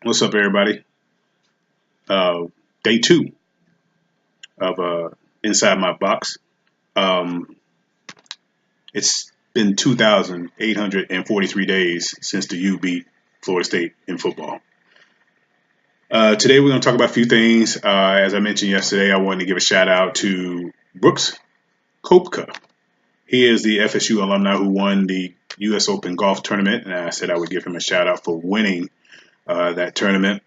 What's up, everybody? Uh, Day two of Inside My Box. Um, it's been 2,843 days since the U beat Florida State in football. Today, we're going to talk about a few things. As I mentioned yesterday, I wanted to give a shout out to Brooks Koepka. He is the FSU alumni who won the U.S. Open golf tournament, and I said I would give him a shout out for winning that tournament.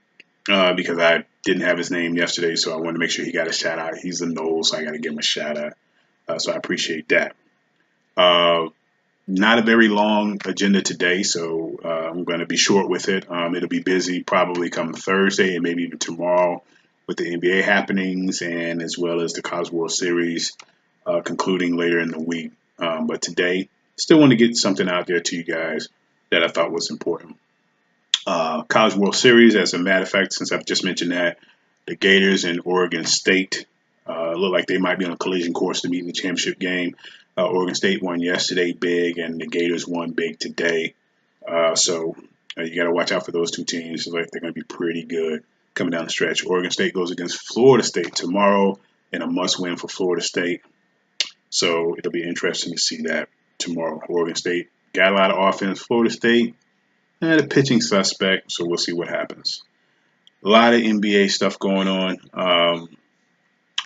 Because I didn't have his name yesterday, so I wanted to make sure he got a shout out. He's the Noel, so I got to give him a shout out. So I appreciate that. Uh, Not a very long agenda today, so I'm going to be short with it. It'll be busy probably come Thursday and maybe even tomorrow with the NBA happenings and as well as the College World Series concluding later in the week. But today, still want to get something out there to you guys that I thought was important. College World Series. As a matter of fact, since I've just mentioned that, the Gators and Oregon State look like they might be on a collision course to meet in the championship game. Oregon State won yesterday big, and the Gators won big today. So you got to watch out for those two teams. It's like they're going to be pretty good coming down the stretch. Oregon State goes against Florida State tomorrow in a must-win for Florida State. So it'll be interesting to see that tomorrow. Oregon State got a lot of offense. Florida State the pitching suspect, so we'll see what happens. A lot of NBA stuff going on.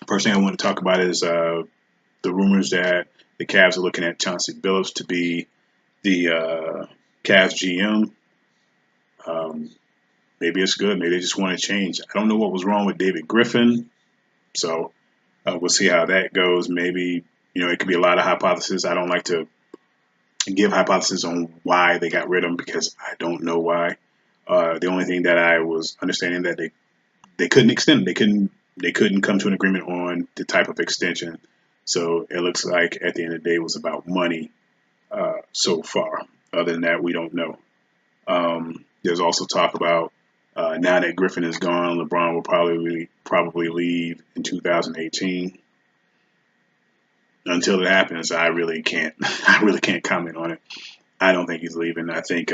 First thing I want to talk about is the rumors that the Cavs are looking at Chauncey Billups to be the Cavs GM. Maybe it's good. Maybe they just want to change. I don't know what was wrong with David Griffin, so we'll see how that goes. Maybe it could be a lot of hypotheses. I don't like to give hypotheses on why they got rid of him because I don't know why. The only thing that I was understanding that they couldn't extend. They couldn't come to an agreement on the type of extension. So it looks like at the end of the day it was about money so far. Other than that, we don't know. There's also talk about now that Griffin is gone, LeBron will probably leave in 2018. Until it happens, I really can't. I really can't comment on it. I don't think he's leaving. I think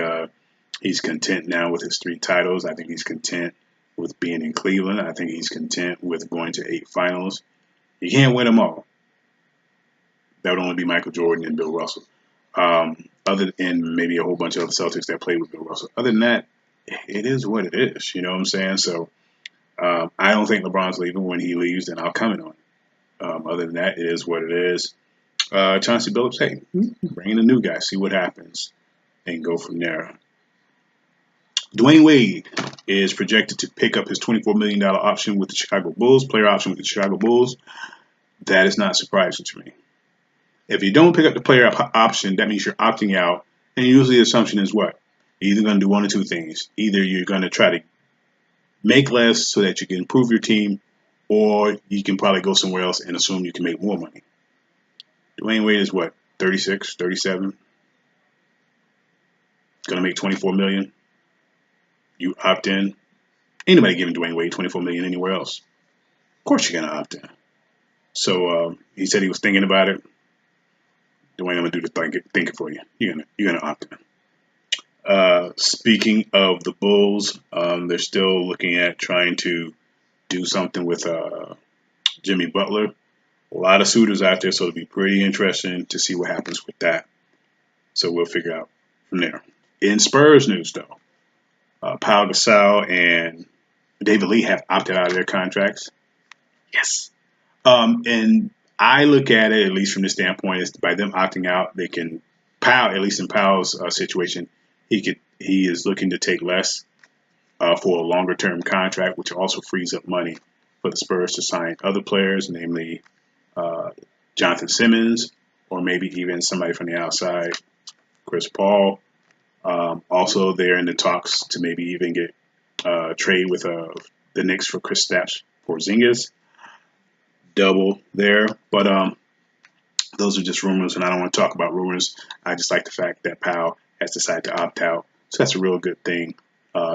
he's content now with his 3 titles. I think he's content with being in Cleveland. I think he's content with going to 8 finals. He can't win them all. That would only be Michael Jordan and Bill Russell. Other than maybe a whole bunch of other Celtics that played with Bill Russell. Other than that, it is what it is. You know what I'm saying? So I don't think LeBron's leaving. When he leaves, then I'll comment on it. Other than that, it is what it is. Chauncey Billups, hey, bring in a new guy, see what happens, and go from there. Dwayne Wade is projected to pick up his $24 million option with the Chicago Bulls, player option with the Chicago Bulls. That is not surprising to me. If you don't pick up the player option, that means you're opting out, and usually the assumption is what? You're either going to do one or two things. Either you're going to try to make less so that you can improve your team, or you can probably go somewhere else and assume you can make more money. Dwayne Wade is what, 36, 37? Going to make $24 million. You opt in. Ain't nobody giving Dwayne Wade $24 million anywhere else. Of course you're going to opt in. So he said he was thinking about it. Dwayne, I'm going to do the thinking for you. You're gonna opt in. Speaking of the Bulls, they're still looking at trying to do something with Jimmy Butler. A lot of suitors out there, so it'll be pretty interesting to see what happens with that. So we'll figure out from there. In Spurs news, though, Pau Gasol and David Lee have opted out of their contracts. Yes. And I look at least from this standpoint, is by them opting out, they can Pau, at least in Pau's situation, he is looking to take less for a longer term contract, which also frees up money for the Spurs to sign other players, namely Jonathan Simmons, or maybe even somebody from the outside, Chris Paul. Also, they're in the talks to maybe even get trade with the Knicks for Kristaps Porzingis. Double there, but those are just rumors, and I don't want to talk about rumors. I just like the fact that Pau has decided to opt out, so that's a real good thing.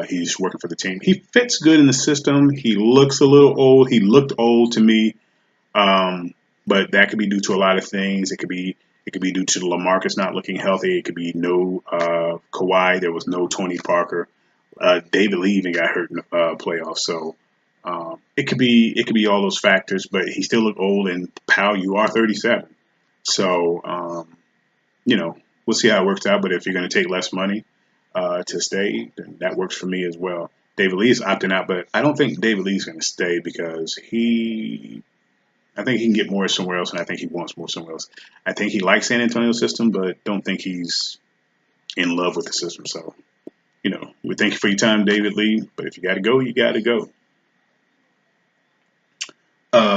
He's working for the team. He fits good in the system. He looks a little old. He looked old to me. But that could be due to a lot of things. It could be due to LaMarcus not looking healthy. It could be no Kawhi. There was no Tony Parker. David Lee even got hurt in the playoffs, so it could be all those factors. But he still looked old, and Powell, you are 37, so you know we'll see how it works out. But if you're going to take less money to stay, then that works for me as well. David Lee is opting out, but I don't think David Lee's going to stay because I think he can get more somewhere else, and I think he wants more somewhere else. I think he likes San Antonio's system, but don't think he's in love with the system. So, we thank you for your time, David Lee. But if you got to go, you got to go.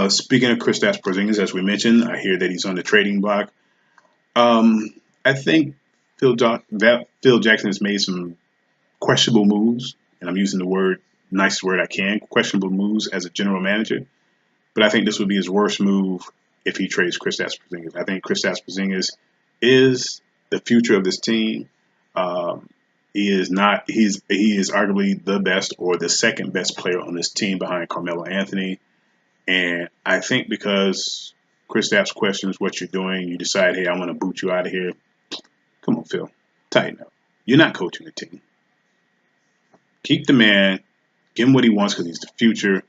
Speaking of Kristaps Porzingis, as we mentioned, I hear that he's on the trading block. I think Phil Jackson has made some questionable moves, and I'm using the nicest word I can, questionable moves as a general manager. But I think this would be his worst move if he trades Kristaps Porzingis. I think Kristaps Porzingis is the future of this team. He is not. He is arguably the best or the second best player on this team behind Carmelo Anthony. And I think because Kristaps questions what you're doing, you decide, hey, I want to boot you out of here. Come on, Phil, tighten up. You're not coaching the team. Keep the man. Give him what he wants because he's the future.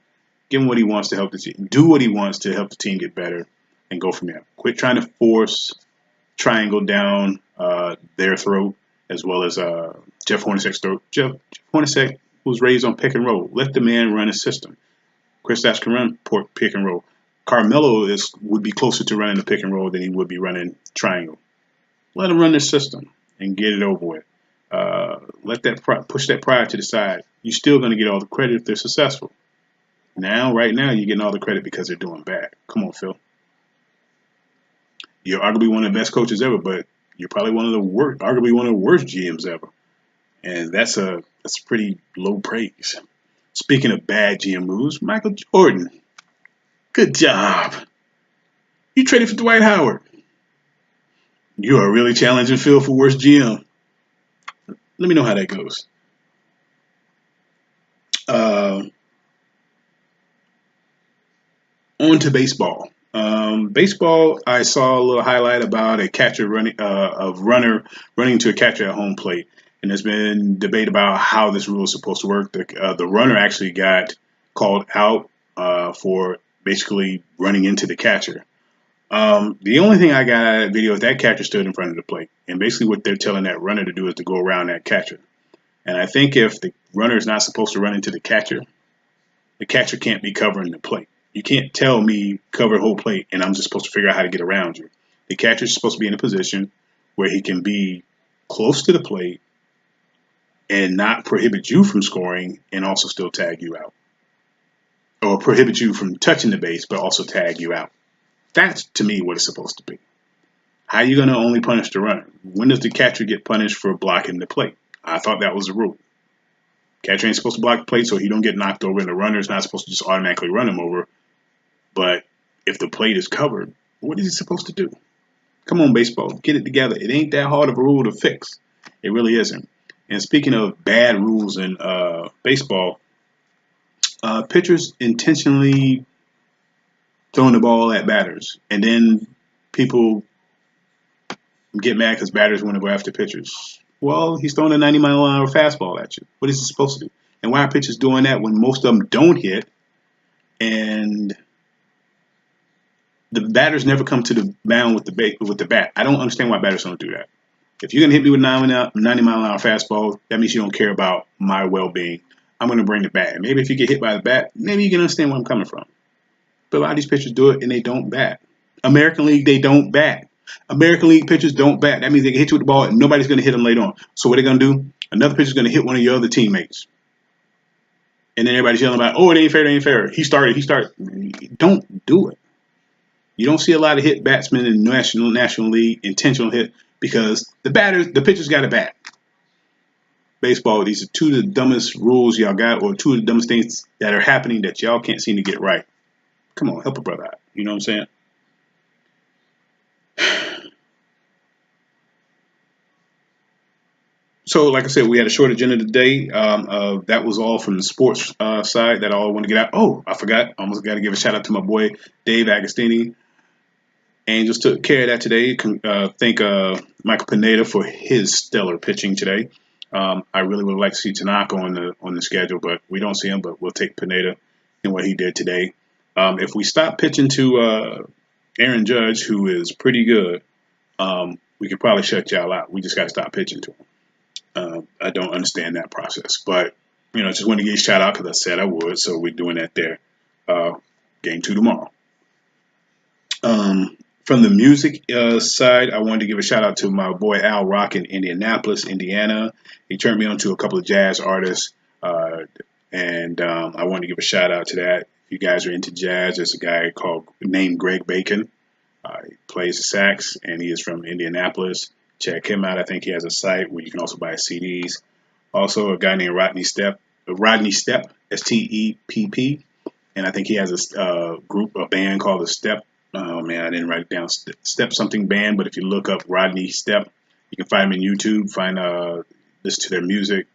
Give him what he wants to help the team. Do what he wants to help the team get better and go from there. Quit trying to force triangle down their throat as well as Jeff Hornacek's throat. Jeff Hornacek was raised on pick and roll. Let the man run his system. Kristaps can run pick and roll. Carmelo would be closer to running the pick and roll than he would be running triangle. Let him run this system and get it over with. Let that push that pride to the side. You're still going to get all the credit if they're successful. Right now, you're getting all the credit because they're doing bad. Come on, Phil. You're arguably one of the best coaches ever, but you're probably arguably one of the worst GMs ever. And that's pretty low praise. Speaking of bad GM moves, Michael Jordan. Good job. You traded for Dwight Howard. You are really challenging Phil for worst GM. Let me know how that goes. On to baseball. Baseball, I saw a little highlight about a catcher running to a catcher at home plate, and there's been debate about how this rule is supposed to work. The runner actually got called out for basically running into the catcher. The only thing I got out of that video is that catcher stood in front of the plate, and basically what they're telling that runner to do is to go around that catcher. And I think if the runner is not supposed to run into the catcher can't be covering the plate. You can't tell me cover the whole plate and I'm just supposed to figure out how to get around you. The catcher is supposed to be in a position where he can be close to the plate and not prohibit you from scoring and also still tag you out. Or prohibit you from touching the base but also tag you out. That's, to me, what it's supposed to be. How are you going to only punish the runner? When does the catcher get punished for blocking the plate? I thought that was the rule. Catcher ain't supposed to block the plate so he don't get knocked over, and the runner is not supposed to just automatically run him over. But if the plate is covered, what is he supposed to do? Come on, baseball, get it together. It ain't that hard of a rule to fix. It really isn't. And speaking of bad rules in baseball, pitchers intentionally throwing the ball at batters, and then people get mad because batters want to go after pitchers. Well, he's throwing a 90-mile-an-hour fastball at you. What is he supposed to do? And why are pitchers doing that when most of them don't hit and the batters never come to the mound with the bat? I don't understand why batters don't do that. If you're going to hit me with a 90-mile-an-hour fastball, that means you don't care about my well-being. I'm going to bring the bat. And maybe if you get hit by the bat, maybe you can understand where I'm coming from. But a lot of these pitchers do it and they don't bat. American League, they don't bat. American League pitchers don't bat. That means they can hit you with the ball and nobody's going to hit them later on. So what are they going to do? Another pitcher's going to hit one of your other teammates. And then everybody's yelling about, oh, it ain't fair, it ain't fair. He started. Don't do it. You don't see a lot of hit batsmen in the National League, intentional hit, because the pitchers got to bat. Baseball, these are two of the dumbest rules y'all got, or two of the dumbest things that are happening that y'all can't seem to get right. Come on, help a brother out. You know what I'm saying? So, like I said, we had a short agenda today. That was all from the sports side that I all want to get out. Oh, I forgot. I almost got to give a shout out to my boy, Dave Agostini. Angels took care of that today. Thank Michael Pineda for his stellar pitching today. I really would like to see Tanaka on the schedule, but we don't see him. But we'll take Pineda and what he did today. If we stop pitching to Aaron Judge, who is pretty good, we could probably shut y'all out. We just got to stop pitching to him. I don't understand that process, but I just want to get a shout out because I said I would, so we're doing that there. Uh, game 2 tomorrow. From the music side, I wanted to give a shout out to my boy Al Rock in Indianapolis, Indiana. He turned me on to a couple of jazz artists, and I wanted to give a shout out to that. If you guys are into jazz, there's a guy named Greg Bacon. He plays the sax, and he is from Indianapolis. Check him out. I think he has a site where you can also buy CDs. Also, a guy named Rodney Stepp, Stepp, and I think he has a band called the Step. Oh man, I didn't write it down. Step something band, but if you look up Rodney Stepp, you can find them in YouTube. Listen to their music,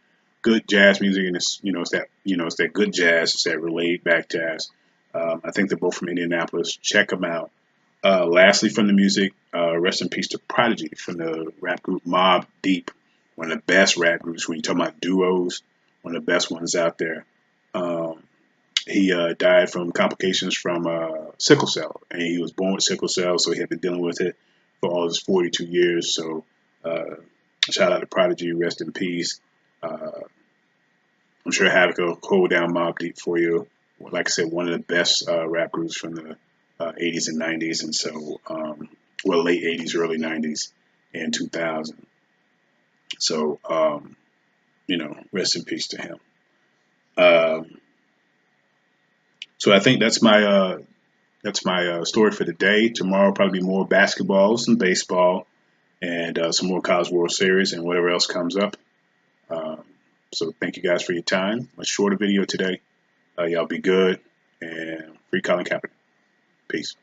good jazz music, and it's that good jazz, it's that laid back jazz. I think they're both from Indianapolis. Check them out. Lastly, from the music, rest in peace to Prodigy from the rap group Mobb Deep, one of the best rap groups when you talk about duos, one of the best ones out there. He died from complications from sickle cell, and he was born with sickle cell, so he had been dealing with it for all his 42 years. So, shout out to Prodigy, rest in peace. I'm sure Havoc will hold down Mobb Deep for you. Like I said, one of the best rap groups from the 80s and 90s, and so late 80s, early 90s, and 2000. So, rest in peace to him. So I think that's my story for the day. Tomorrow will probably be more basketball, some baseball, and some more College World Series and whatever else comes up. So thank you guys for your time. A shorter video today. Y'all be good, and free Colin Kaepernick. Peace.